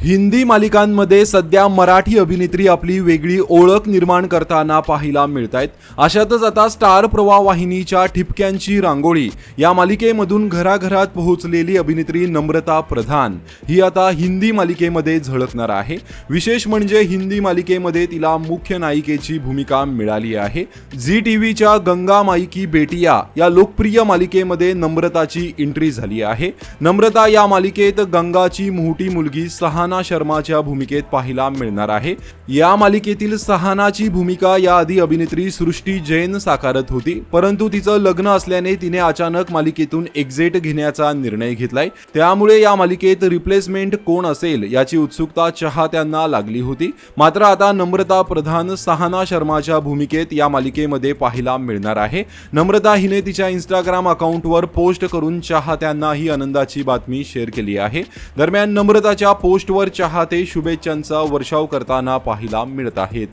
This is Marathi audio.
हिंदी मालिकांमध्ये सध्या मराठी अभिनेत्री आपली वेगळी ओळख निर्माण करताना पाहायला मिळतायत। अशातच आता स्टार प्रवाह वाहिनीच्या ठिपक्यांची रांगोळी या मालिकेमधून घराघरात पोहोचलेली अभिनेत्री नम्रता प्रधान ही आता हिंदी मालिकेमध्ये झळकणार आहे। विशेष म्हणजे हिंदी मालिकेमध्ये तिला मुख्य नायिकेची भूमिका मिळाली आहे। झी टीव्हीच्या गंगा माई की बेटिया या लोकप्रिय मालिकेमध्ये नम्रताची एंट्री झाली आहे। नम्रता या मालिकेत गंगाची मोठी मुलगी सहाना शर्माच्या भूमिकेत पाहायला मिळणार आहे। या मालिकेतील सहानाची भूमिका याआधी अभिनेत्री सृष्टी जैन साकारत होती, परंतु तिचं लग्न असल्याने तिने अचानक मालिकेतून एक्झिट घेण्याचा निर्णय घेतलाय। त्यामुळे या मालिकेत रिप्लेसमेंट कोण असेल याची उत्सुकता चाहत्यांना लागली होती। मात्र आता नम्रता प्रधान सहाना शर्माच्या भूमिकेत या मालिकेमध्ये पाहायला मिळणार आहे। नम्रता हिने तिच्या इंस्टाग्राम अकाउंटवर पोस्ट करून चाहत्यांना ही आनंदाची बातमी शेअर केली आहे। दरम्यान नम्रताच्या पोस्टवर चाहते शुभेच्छांचा वर्षाव करताना पाहायला मिळत आहेत।